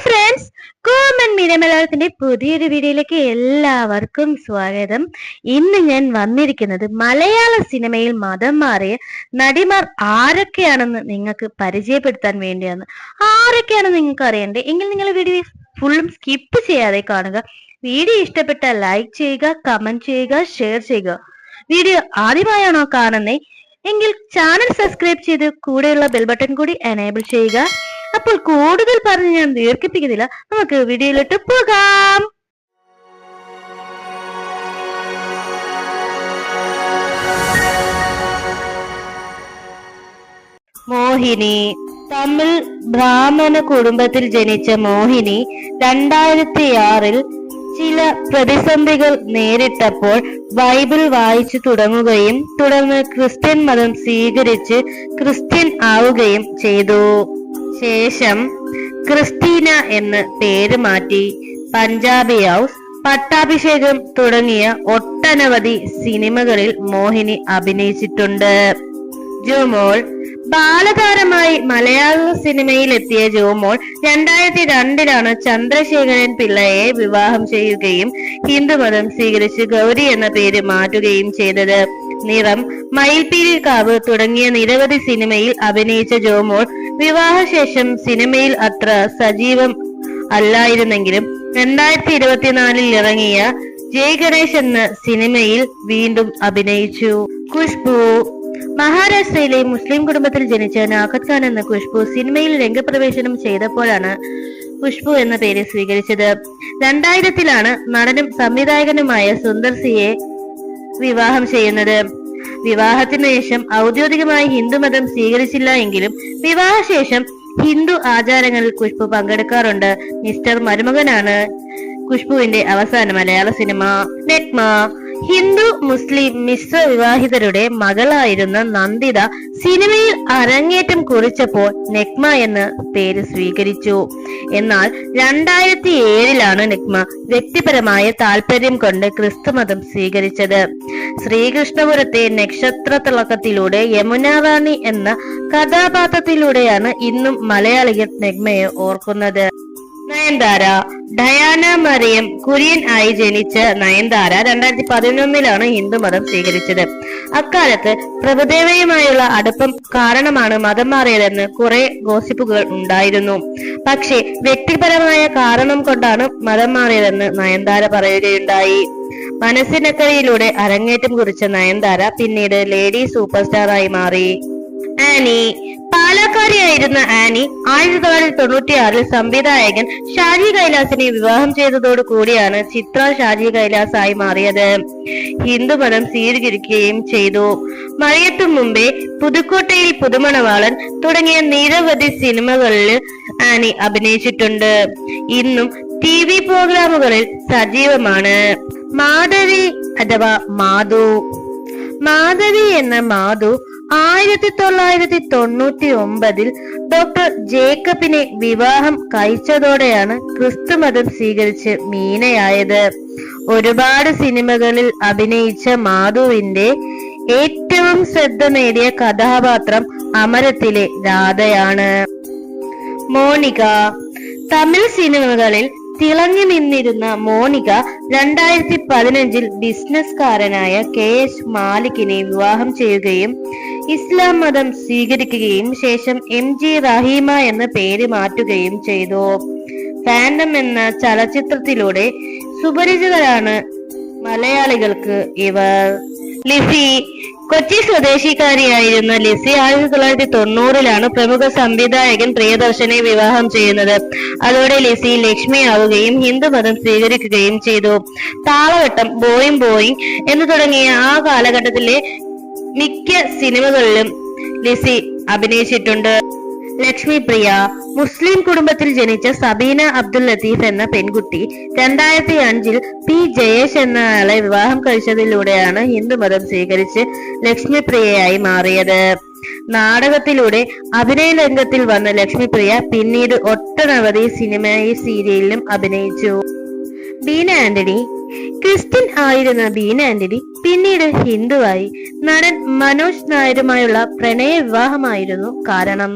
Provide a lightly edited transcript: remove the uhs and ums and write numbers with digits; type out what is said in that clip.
Friends, common media മലയാളത്തിന്റെ പുതിയൊരു വീഡിയോയിലേക്ക് എല്ലാവർക്കും സ്വാഗതം. ഇന്ന് ഞാൻ വന്നിരിക്കുന്നത് മലയാള സിനിമയിൽ മതം മാറിയ നടിമാർ ആരൊക്കെയാണെന്ന് നിങ്ങൾക്ക് പരിചയപ്പെടുത്താൻ വേണ്ടിയാണ്. ആരൊക്കെയാണെന്ന് നിങ്ങൾക്ക് അറിയണ്ടേ? എങ്കിൽ നിങ്ങൾ വീഡിയോ ഫുള്ളും സ്കിപ്പ് ചെയ്യാതെ കാണുക. വീഡിയോ ഇഷ്ടപ്പെട്ടാൽ ലൈക്ക് ചെയ്യുക, കമന്റ് ചെയ്യുക, ഷെയർ ചെയ്യുക. വീഡിയോ ആദ്യമായാണോ കാണുന്നേ എങ്കിൽ ചാനൽ സബ്സ്ക്രൈബ് ചെയ്ത് കൂടെയുള്ള ബെൽ ബട്ടൺ കൂടി എനേബിൾ ചെയ്യുക. അപ്പോൾ കൂടുതൽ പറഞ്ഞ് ഞാൻ ദീർഘിപ്പിക്കുന്നില്ല, നമുക്ക് വീഡിയോയിലോട്ട് പോകാം. മോഹിനി. തമിഴ് ബ്രാഹ്മണ കുടുംബത്തിൽ ജനിച്ച മോഹിനി 2006 ചില പ്രതിസന്ധികൾ നേരിട്ടപ്പോൾ ബൈബിൾ വായിച്ചു തുടങ്ങുകയും തുടർന്ന് ക്രിസ്ത്യൻ മതം സ്വീകരിച്ച് ക്രിസ്ത്യൻ ആവുകയും ചെയ്തു. ശേഷം ക്രിസ്റ്റീന എന്ന് പേര് മാറ്റി പഞ്ചാബി ഹൗസ്, പട്ടാഭിഷേകം തുടങ്ങിയ ഒട്ടനവധി സിനിമകളിൽ മോഹിനി അഭിനയിച്ചിട്ടുണ്ട്. ജോമോൾ. ബാലതാരമായി മലയാള സിനിമയിൽ എത്തിയ ജോമോൾ 2002 ചന്ദ്രശേഖരൻ പിള്ളയെ വിവാഹം ചെയ്യുകയും ഹിന്ദുമതം സ്വീകരിച്ച് ഗൗരി എന്ന പേര് മാറ്റുകയും ചെയ്തത്. നിറം, മയിൽപീലിക്കാവ് തുടങ്ങിയ നിരവധി സിനിമയിൽ അഭിനയിച്ച ജോമോൾ വിവാഹശേഷം സിനിമയിൽ അത്ര സജീവം അല്ലായിരുന്നെങ്കിലും 2024 ഇറങ്ങിയ ജയ് ഗണേഷ് എന്ന സിനിമയിൽ വീണ്ടും അഭിനയിച്ചു. ഖുഷ്ബു. മഹാരാഷ്ട്രയിലെ മുസ്ലിം കുടുംബത്തിൽ ജനിച്ച നാഖത് ഖാൻ എന്ന ഖുഷ്ബു സിനിമയിൽ രംഗപ്രവേശനം ചെയ്തപ്പോഴാണ് ഖുഷ്ബു എന്ന പേര് സ്വീകരിച്ചത്. 2000 നടനും സംവിധായകനുമായ സുന്ദർ സിയെ വിവാഹം ചെയ്യുന്നത്. വിവാഹത്തിന് ശേഷം ഔദ്യോഗികമായി ഹിന്ദുമതം സ്വീകരിച്ചില്ല എങ്കിലും വിവാഹശേഷം ഹിന്ദു ആചാരങ്ങളിൽ ഖുഷ്ബു പങ്കെടുക്കാറുണ്ട്. മിസ്റ്റർ മരുമകനാണ് ഖുഷ്ബുവിന്റെ അവസാന മലയാള സിനിമ. നെഗ്മ. ഹിന്ദു മുസ്ലിം മിശ്ര വിവാഹിതരുടെ മകളായിരുന്ന നന്ദിത സിനിമയിൽ അരങ്ങേറ്റം കുറിച്ചപ്പോൾ നെഗ്മ എന്ന പേര് സ്വീകരിച്ചു. എന്നാൽ 2007 നെഗ്മ വ്യക്തിപരമായ താല്പര്യം കൊണ്ട് ക്രിസ്തുമതം സ്വീകരിച്ചത്. ശ്രീകൃഷ്ണപുരത്തെ നക്ഷത്ര തിളക്കത്തിലൂടെ യമുനാറാണി എന്ന കഥാപാത്രത്തിലൂടെയാണ് ഇന്നും മലയാളികൾ നെഗ്മയെ ഓർക്കുന്നത്. നയൻതാര. ഡയാന മറിയം കുര്യൻ ആയി ജനിച്ച നയൻതാര 2011 ഹിന്ദുമതം സ്വീകരിച്ചത്. അക്കാലത്ത് പ്രഭുദേവയുമായുള്ള അടുപ്പം കാരണമാണ് മതം മാറിയതെന്ന് കുറെ ഗോസിപ്പുകൾ ഉണ്ടായിരുന്നു. പക്ഷേ വ്യക്തിപരമായ കാരണം കൊണ്ടാണ് മതം മാറിയതെന്ന് നയൻതാര പറയുകയുണ്ടായി. മനസ്സിനക്കരയിലൂടെ അരങ്ങേറ്റം കുറിച്ച നയൻതാര പിന്നീട് ലേഡി സൂപ്പർ സ്റ്റാർ ആയി മാറി. ആനി. പാലക്കാരിയായിരുന്ന ആനി 1996 സംവിധായകൻ ഷാജി കൈലാസിനെ വിവാഹം ചെയ്തതോടു കൂടിയാണ് ചിത്ര ഷാജി കൈലാസ് ആയി മാറിയത്. ഹിന്ദുമതം സ്വീകരിക്കുകയും ചെയ്തു. മഴയത്തു മുമ്പേ, പുതുക്കോട്ടയിൽ പുതുമണവാളൻ തുടങ്ങിയ നിരവധി സിനിമകളിൽ ആനി അഭിനയിച്ചിട്ടുണ്ട്. ഇന്നും TV പ്രോഗ്രാമുകളിൽ സജീവമാണ്. മാധവി അഥവാ മാധു. മാധവി എന്ന മാധു 1999 ഡോക്ടർ ജേക്കബിനെ വിവാഹം കഴിച്ചതോടെയാണ് ക്രിസ്തുമതം സ്വീകരിച്ച് മീനയായത്. ഒരുപാട് സിനിമകളിൽ അഭിനയിച്ച മാധുവിന്റെ ഏറ്റവും ശ്രദ്ധ നേടിയ കഥാപാത്രം അമരത്തിലെ രാധയാണ്. മോണിക. തമിഴ് സിനിമകളിൽ തിളങ്ങി നിന്നിരുന്ന മോണിക 2015 ബിസിനസ്കാരനായ KH മാലിക്കിനെ വിവാഹം ചെയ്യുകയും ഇസ്ലാം മതം സ്വീകരിക്കുകയും ശേഷം MG റഹീമ എന്ന പേര് മാറ്റുകയും ചെയ്തു. ഫാൻഡം എന്ന ചലച്ചിത്രത്തിലൂടെ സുപരിചിതരാണ് മലയാളികൾക്ക് ഇവർ. ലിസി. കൊച്ചി സ്വദേശിക്കാരിയായിരുന്ന ലിസി 1990 പ്രമുഖ സംവിധായകൻ പ്രിയദർശനെ വിവാഹം ചെയ്യുന്നത്. അതോടെ ലിസി ലക്ഷ്മി ആവുകയും ഹിന്ദുമതം സ്വീകരിക്കുകയും ചെയ്തു. താളവട്ടം, ബോയിങ് ബോയിങ് എന്ന് തുടങ്ങിയ ആ കാലഘട്ടത്തിലെ മിക്ക സിനിമകളിലും ലിസി അഭിനയിച്ചിട്ടുണ്ട്. ലക്ഷ്മി പ്രിയ. മുസ്ലിം കുടുംബത്തിൽ ജനിച്ച സബീന അബ്ദുൽ ലത്തീഫ് എന്ന പെൺകുട്ടി 2005 P ജയേഷ് എന്ന ആളെ വിവാഹം കഴിച്ചതിലൂടെയാണ് ഹിന്ദുമതം സ്വീകരിച്ച് ലക്ഷ്മി പ്രിയയായി മാറിയത്. നാടകത്തിലൂടെ അഭിനയ രംഗത്തിൽ വന്ന ലക്ഷ്മിപ്രിയ പിന്നീട് ഒട്ടനവധി സിനിമയും സീരിയലിലും അഭിനയിച്ചു. ബീന ആന്റണി. ക്രിസ്ത്യൻ ആയിരുന്ന ബീന ആന്റണി പിന്നീട് ഹിന്ദുവായി. നടൻ മനോജ് നായരുമായുള്ള പ്രണയ വിവാഹമായിരുന്നു കാരണം.